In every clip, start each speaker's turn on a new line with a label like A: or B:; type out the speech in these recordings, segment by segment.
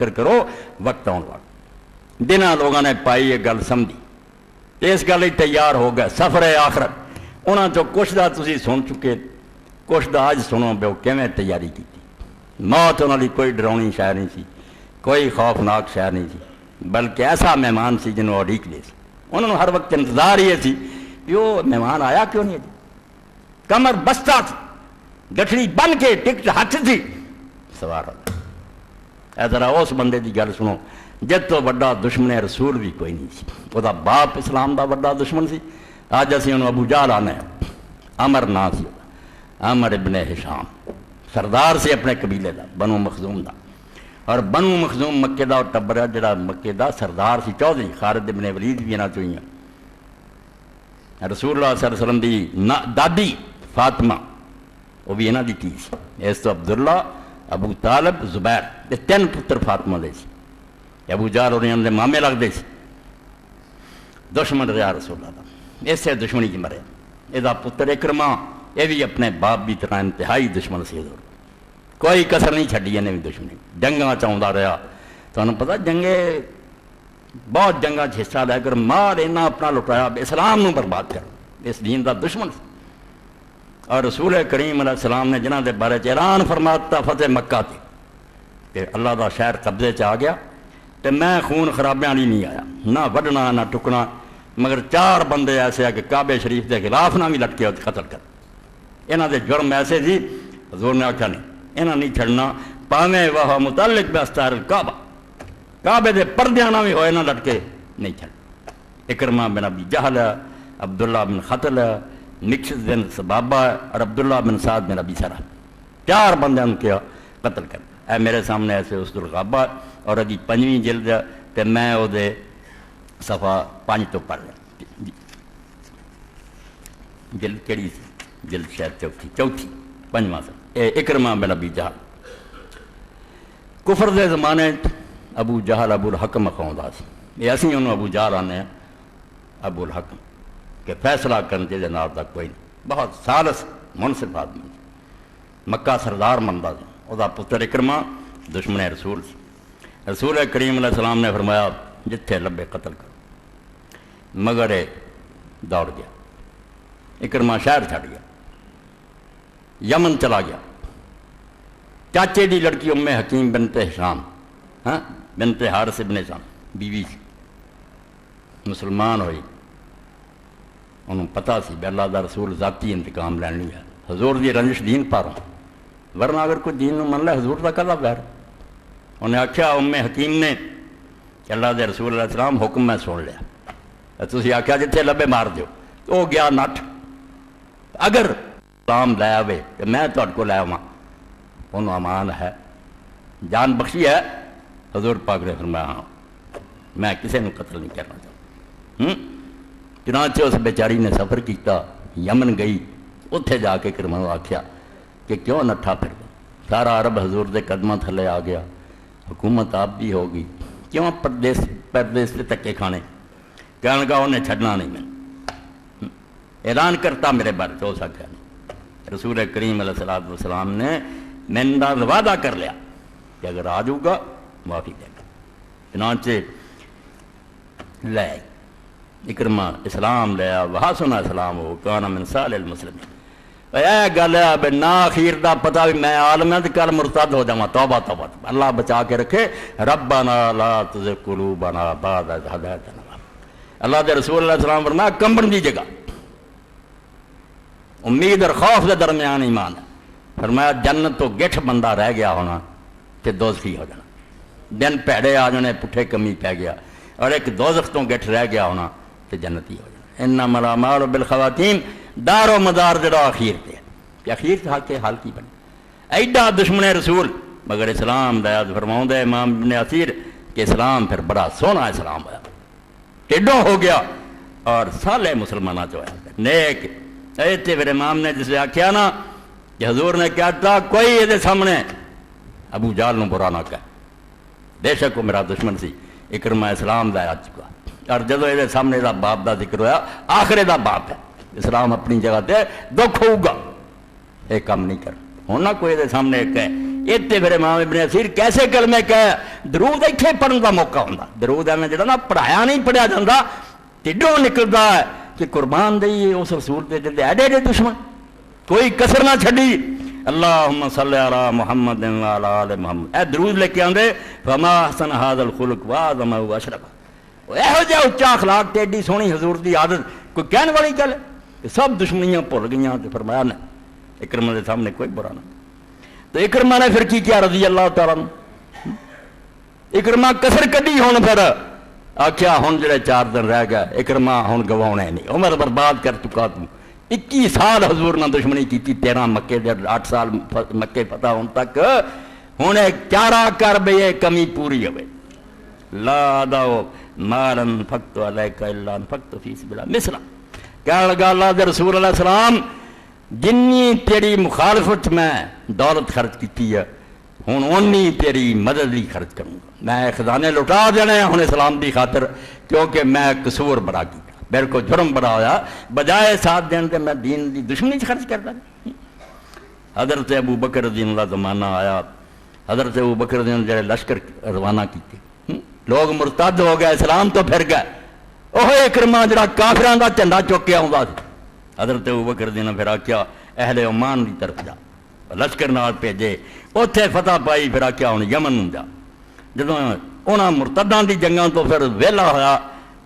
A: فکر کرو وقت آنے والا دنوں لوگوں نے پائی یہ گل سمجھی اس گل تیار ہو گئے سفر آخرت انہوں چو کچھ دا تسی سن چکے کچھ دا اج سنو بھی وہ کیویں تیاری کی موت انہوں نے کوئی ڈراؤنی شے نہیں سی کوئی خوفناک شے نہیں سی بلکہ ایسا مہمان سی جنہوں اڑیک لے سی انہوں نے ہر وقت انتظار یہ سی کہ وہ مہمان آیا کیوں نہیں کمر بستہ تھی گٹھڑی بن کے ٹکٹ ہاتھ تھی سوار اے ذرا اس بندے کی گل سنو جت تو بڑا دشمن رسول بھی کوئی نہیں سی وہ باپ اسلام دا بڑا دشمن سی اج اسی انہوں ابو جہل آنے عمر نا سی عمر ابن ہشام سردار سے اپنے قبیلے دا بنو مخزوم دا اور بنو مخزوم مکے دا اور ٹبر جڑا مکے دا سردار سی چودھری خالد ابن ولید بھی انہاں چوں ہی رسول اللہ صلی اللہ علیہ وسلم دی دادی فاطمہ وہ بھی انہاں دی تھی اس تو عبداللہ ابو طالب زبیر یہ تین پتر فاطمہ دے سی ابو جہل اور انہاں دے مامے لگدے سی دشمن رہا رسول اللہ دا اسے دشمنی کی مرے یہ پتر اکرمہ یہ بھی اپنے باپ بھی طرح انتہائی دشمن سی حضور کوئی کسر نہیں چھڈی انہیں بھی دشمنی جنگاں چاہتا رہا تو انہوں پتہ جنگے بہت جنگاں حصہ لے کر مار اینا اپنا لٹایا اسلام نو برباد کر اس دین دا دشمن سی اور رسول کریم علیہ السلام نے جنہاں دے بارے اعلان فرماتا فتح مکہ تھی کہ اللہ دا شہر قبضے چ آ گیا تو میں خون خرابیاں نہیں آیا نہ وڈنا نہ ٹکنا مگر 4 بندے ایسے ہیں کہ کعبے شریف کے خلاف نہ بھی لٹکے ہوتے قتل کر انہاں دے جرم ایسے تھی حضور نے آکھا نہیں انہاں نہیں چھڑنا پاویں وہ متعلق باستار الکعبہ کعبے دے پردیاں نہ بھی ہوئے نہ لٹکے نہیں چھڑ اکرمہ بن ابی جہل عبداللہ بن خطل نکشت بن سبابہ اور عبداللہ بن سعد بن ابی سرح 4 بندے ان کے قتل کر اے میرے سامنے ایسے اسد الغابہ اور اگی 5ویں جلد تے میں او دے صفحہ 5 تو پڑھ لیں جلد کیڑی سی جلد شاید چوتھی 5واں سے اکرمہ بن ابی جہل کفر دے زمانے ابو جہل ابو الحکم اخوندا سی یہ اسی انہوں ابو جہل آنے ہیں ابو الحکم کہ فیصلہ کرنے کے جناب تک کوئی نہیں بہت سالس منصف آدمی مکہ سردار مندہ سی وہ پتر اکرمہ دشمن رسول سی رسول کریم علیہ السلام نے فرمایا جتھے لبے قتل کرو مگر دوڑ گیا اکرمہ شہر چھڑ گیا یمن چلا گیا چاچے دی لڑکی ام حکیم بنت ہشام بنت حارث ابن ہشام بیوی سی مسلمان ہوئی انہوں پتہ سی بے اللہ دا رسول ذاتی انتقام لینی ہے حضور دی رنجش دین پاروں ورنہ اگر کوئی دین نو من لے حضور دا کلا بیر انہیں آکھیا ام حکیم نے کہ اللہ دے رسول علیہ السلام حکم میں سن لیا تسی آکھیا جتھے لبے مار دیو تو گیا نٹ اگر اسلام لے آوے کہ میں تہاڈے کو لے آواں انہوں امان ہے جان بخشی ہے حضور پاک نے فرمایا ہاں میں کسی نے قتل نہیں کرنا چاہتا چنانچہ اس بیچاری نے سفر کیتا یمن گئی اتھے جا کے کرمہ آکھیا کہ کیوں نٹھا پھر سارا عرب حضور دے قدمہ تھلے آ گیا حکومت آپ بھی ہوگی کیوں پردیس سے تکے کھانے کہنے کا انہیں چھڑنا نہیں میں اعلان کرتا میرے بارے تو سکتا نہیں رسول کریم علیہ السلام نے میں وعدہ کر لیا کہ اگر آ جاؤ گا معافی دے گا چنانچہ لے اکرمہ اسلام لیا وحسن اسلام ہو کانا من صالح المسلمین اے گل ہے بے نا اخیر دا پتہ بھی میں عالم ہے کل مرتد ہو جاواں توبہ توبہ اللہ بچا کے رکھے ربنا لا تزغ قلوبنا بعد اذ ہدیتنا اللہ دے رسول اللہ السلام فرمایا کمبن دی جگہ امید اور خوف دے درمیان ایمان ہے فرمایا جنت تو گٹھ بندہ رہ گیا ہونا تے دوزخی ہو جانا دن پیڑے آ جانے پٹھے کمی پہ گیا اور ایک دوزخ تو گٹھ رہ گیا ہونا تے جنتی ہو جانا انما الاعمال بالخواتیم دار و مدار جڑا اخیر تے کہ اخیر کے حال کی بنے ایڈا دشمن رسول مگر اسلام دیا فرماؤں دے امام ابن اثیر کہ اسلام پھر بڑا سونا اسلام ہوا ٹیڈوں ہو گیا اور سالے مسلمانہ جو ہے نیک ایتے پھر امام نے جسے آکھیا نا کہ حضور نے کہتا کوئی یہ سامنے ابو جہل نو برا نہ کہے بے شک وہ میرا دشمن سی اکرمہ اسلام دا آ چکا اور جدو یہ سامنے دا باپ دا ذکر ہویا آخرے دا باپ ہے اسلام اپنی جگہ تے دکھ ہوگا ایک کام نہیں کر ہونا کوئی یہ سامنے کہے اتنے پھر امام ابن اسیر کیسے کلمے کہے درود اتنے پڑھن کا موقع ہوتا درود ایویں جڑا نا پڑھایا نہیں پڑھیا جاتا ٹھڈوں نکلتا ہے کہ قربان دئیے اس رسول کے جلدے ایڈے ایڈے دشمن کوئی کسر نہ چھڈی اللہم صلی علی محمد وعلی آل محمد اے درود لے کے آندے فما احسن ھذا الخلق واعظم واشرف یہو جہا اچا اخلاق تے ایڈی سونی حضور دی عادت کوئی کہنے والی گل ہے سب دشمنیاں بھول گئیاں تے فرمایا نے اکرمہ دے سامنے کوئی برا نہ تو اکرمہ نے پھر کی کیا رضی اللہ تعالیٰ عنہ اکرمہ کسر کڈی ہون پھر آکھیا ہن جڑے 4 دن رہ گئے اکرمہ ہن گواؤنے نہیں عمر برباد کر چکا تو 21 سال حضور نے دشمنی کی 13 مکے دے 8 سال مکے فتح ہون تک ہن چارہ کر بے کمی پوری ہوئے لا داؤ مارن فقت علیک الا فقت فی سبیل اللہ مثلا کہنے لگا اللہ دے رسول علیہ السلام جنی تیری مخالفت میں دولت خرچ کی ہے ہن اونی تیری مدد ہی خرچ کروں گا میں خزانے لٹا دینے ہن اسلام دی خاطر کیونکہ میں قصور بڑا کیا میرے کو جرم بڑا ہویا بجائے ساتھ دین تے میں دین دی دشمنی خرچ کرتا حضرت ابو بکر رضی اللہ زمانہ آیا حضرت ابو بکر رضی اللہ جڑے لشکر روانہ کیتے لوگ مرتد ہو گئے اسلام تو پھر گئے اوہ اکرمہ جڑا کافران دا جھنڈا چک کے آوندا سی حضرت ابو بکر رضی اللہ پھر آکھیا اہل عمان دی طرف جا لشکر نال بھیجے اوتھے فتح پائی پھر آکھیا ہن یمن نوں جا جدوں انہاں مرتداں دی جنگاں تو پھر ویلا ہویا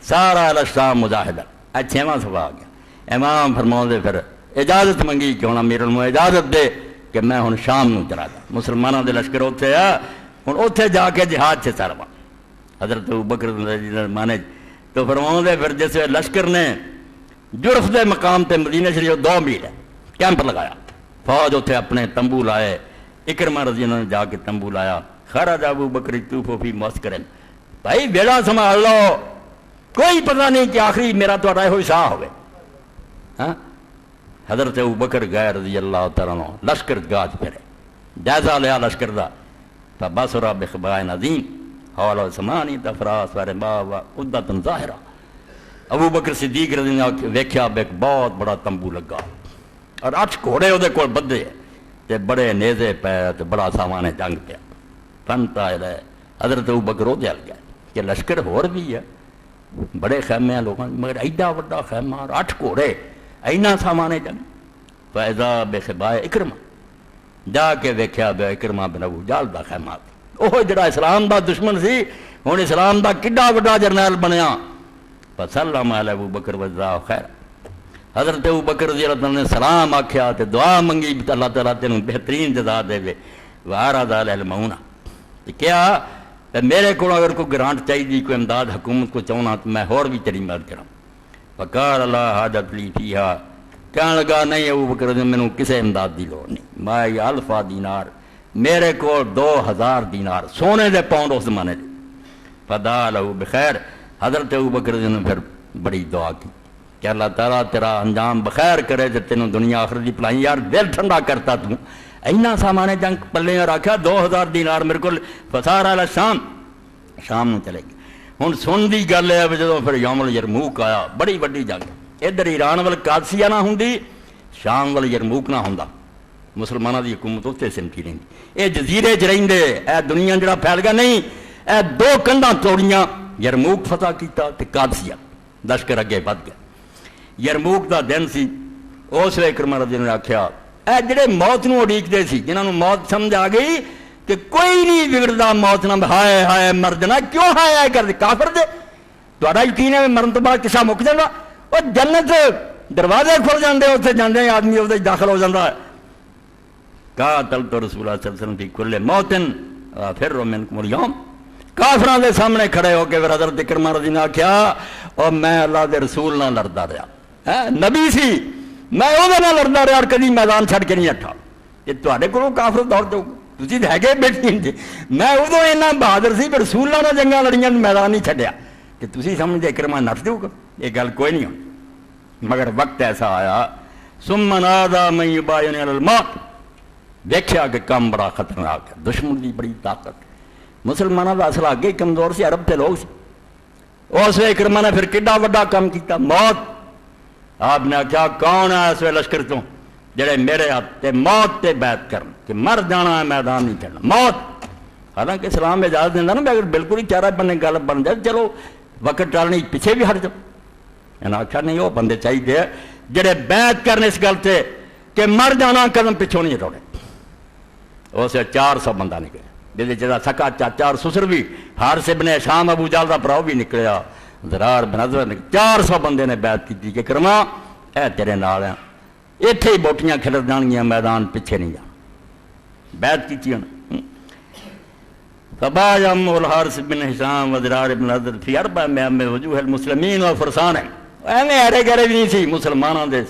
A: سارا الشام مجاہدہ اے 6واں صفحہ آ گیا امام فرماؤندے پھر اجازت منگی کہ ہن امیر المومنین اجازت دے کہ میں ہن شام نوں چلا جا مسلماناں دے لشکر اوتھے آ ہن اوتھے جا کے جہاد سے سروا حضرت ابو بکر رضی اللہ مانے تو فرماؤندے پھر جس لشکر نے جرف دے مقام تے مدینہ شریف 2 میل ہے کیمپ لگایا فوج اوتھے اپنے تمبو لائے اکرمہ رضی اللہ نے جا کے تمبو لایا خرج ابو بکر یطوف فی معسکر بھائی بیڑا سنبھال لو کوئی پتہ نہیں کہ آخری میرا تو رائے ہوئی ساہ ہوئے حضرت ابو بکر گئے رضی اللہ تعالیٰ عنہ لشکر گاج پھرے جائزہ لیا لشکر دا فبصر بخبائن عظیم حول سمانی افراس وربا وعدۃ ظاہرہ ابو بکر صدیق رضی اللہ عنہ ویکھیا ایک بہت بڑا تمبو لگا اور 8 گھوڑے وہ کول بدھے تے بڑے نیزے پے تے بڑا سامان جنگ پیا فنتا ہے حضرت ابو بکر وہ دل گیا کہ لشکر ہور بھی ہے بڑے خیمے ہیں لوگوں مگر ایڈا وڈا خیمہ اور 8 گھوڑے اینا سامان جنگ فاذا بخبائے اکرمہ جا کے ویکھیا بے اکرمہ بن ابو جہل دا خیمہ وہ جڑا اسلام دا دشمن سی ہن اسلام دا کڈا وڈا جرنیل بنیا فسلم علی ابو بکر وجزاہ خیر حضرت ابو بکر رضی اللہ عنہ نے سلام آکھیا تے دعا منگی اللہ تعالیٰ تینوں بہترین جزا دے وے وعرض علی المعونہ کیا میرے کو اگر کوئی گرانٹ چاہیے کوئی امداد حکومت کو چاہنا تو میں اور بھی تیری مدد کروں فقال اللہ حاجت لی فیہا کہنے لگا نہیں ابو بکر رضی اللہ عنہ کسے امداد دی لوڑ نہیں مائی 1000 دینار میرے کو 2000 دینار سونے دے پاؤنڈ اس زمانے دے فدا لہو بخیر حضرت ابو بکر رضی اللہ عنہ پھر بڑی دعا کی کہ اللہ تعالیٰ تیرا انجام بخیر کرے تے تینوں دنیا آخر دی پلائی یار دل ٹھنڈا کرتا تو اینا سامان جنگ پلے اور آکھا 2000 دینار میرے کو فسار علی شام نو چلے گئے ہن سن دی گل ہے جدوں پھر یوم الیرموک آیا بڑی وڈی جنگ ادھر ایران وال قادسیہ نہ ہوندی شام وال یرموک نہ ہوندا مسلمانوں دی حکومت اتنے سمٹی رہی اے جزیرے چ رہندے اے دنیا جڑا پھیل گیا نہیں اے 2 کنڈاں توڑیاں یرموک فتح کیتا تے قادسیہ لشکر اگے ود گیا یرموک دا دن سی اس ویلے اکرمہ رضی اللہ نے آکھیا اے جڑے موت نو اڈیکدے سی جنہاں نو موت سمجھ آ گئی کہ کوئی نہیں بگڑدا موت نہ ہائے ہائے مر جانا کیوں ہائے کر دے کافر دے تہاڈا یقین ہے مرن تو بعد قصہ مک جاندا او جنت دروازے کھل جاندے اوتھے جاندے آدمی اودے داخل ہو جاندا ہے قاتلت رسول اللہ صلی اللہ علیہ وسلم فی کل موتن فر منکم اليوم کافراں دے سامنے کھڑے ہو کے حضرت اکرمہ رضی اللہ نے کیا اور میں اللہ دے رسول نہ لڑدا رہا نبی سی میں وہ نہ لڑدا رہا اور کدی میدان چھڑ کے نہیں ہٹا یہ تواڈے کولوں کافر دور دو تسی تے ہیگے بیٹھے جی میں ادوں اینا بہادر سی پر رسول اللہ نے جنگاں لڑیاں میدان نہیں چھڈیا کہ تسی سمجھدے اکرمہ نٹ دیو گا یہ گل کوئی نہیں ہوئی مگر وقت ایسا آیا ثم نادى من يبايعني على الموت دیکھیا کہ کام بڑا خطرناک ہے دشمن کی بڑی طاقت مسلمانوں کا اصل آگے کمزور سی عرب تے لوگ سی اس وقت اکرمہ نے پھر کڈا وڈا کام کیتا موت آپ نے کیا کون ہے اس وقت لشکر تو جڑے میرے ہاتھ موت تے بیعت کرن کہ مر جانا ہے میدان نہیں چڑھنا موت. حالانکہ اسلام اجازت دینا نا اگر بالکل ہی چارہ بننے گل بن جائے چلو وقت ٹالنے پیچھے بھی ہٹ جاؤ. انہیں آخیا نہیں وہ بندے چاہیے جڑے بیعت کرنے اس گل سے کہ مر جانا قدم پچھوں نہیں ہٹاؤنے. اسے 400 بندہ نکلے جہاں جہاں سکا چاچا اور سسر بھی حارث ابن ہشام ابو جہل دا پراؤ بھی نکلیا زرار بن ازور نکلے 400 بندے نے بیعت کی کہ کرما اے تیرے نال ہیں اتنے ہی بوٹیاں کھلر جان گیا میدان پیچھے نہیں جانا. بیعت کی فبايعهم الحارث بن ہشام وزرار بن ازور فی اربع میں وجوہ المسلمین و فرسان ہیں ایویں ہرے گرے بھی نہیں سی مسلمانوں دے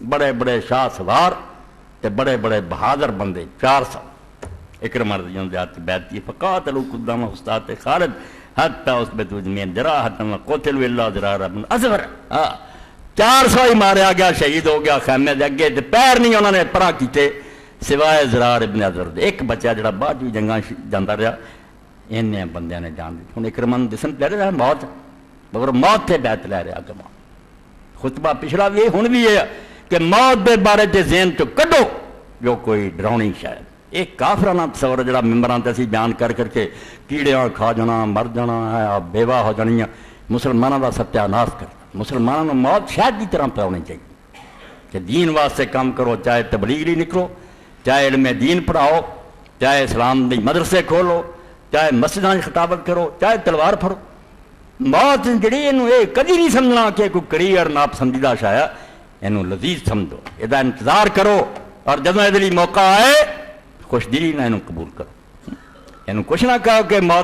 A: بڑے بڑے شاہ سوار تے بڑے بڑے بہادر بندے 400 اکرمہ رضی اللہ عنہ بیعت کی فقاتلوا قدام استاد خالد حتی اثبت جميعا جراحۃ وقتلوا الا زرار بن ازور. 400 ہی ماریا گیا شہید ہو گیا خیمے دے اگے تے پیر نہیں انہوں نے پرا کیتے سوائے زرار ابن ازور دے. ایک بچہ جڑا بعد بھی جنگاں جاندا رہا انہیں بندیاں نے جان دی. ہن اکرمہ جسم لے رہا موت مگر موت تے بیعت لے رہا اگے خطبہ پچھلا بھی ہن بھی ہے کہ موت دے بارے تے ذہن چ کڈو جو کوئی ڈراؤنی شاید ایک کافرانہ تصور جڑا ممبراں تے اسی بیان کر کر کے کیڑیاں کھا جانا مر جانا ہے بیوہ ہو جانیاں مسلمانوں دا ستیہ ناش کر. مسلمانوں موت شاید کی طرح پہ ہونی چاہیے کہ دین واسطے کام کرو چاہے تبلیغ لی نکلو چاہے علم دین پڑھاؤ چاہے اسلام دی مدرسے کھولو چاہے مسجداں خطابت کرو چاہے تلوار پھڑو. موت جڑی یہ کدی نہیں سمجھنا کہ کوئی کریئر ناپسندیدہ شایا یہ لذیذ سمجھو یہ انتظار کرو اور جب یہ موقع آئے خوش دلی نہ قبول کرو. یہ کچھ نہ کہو کہ موت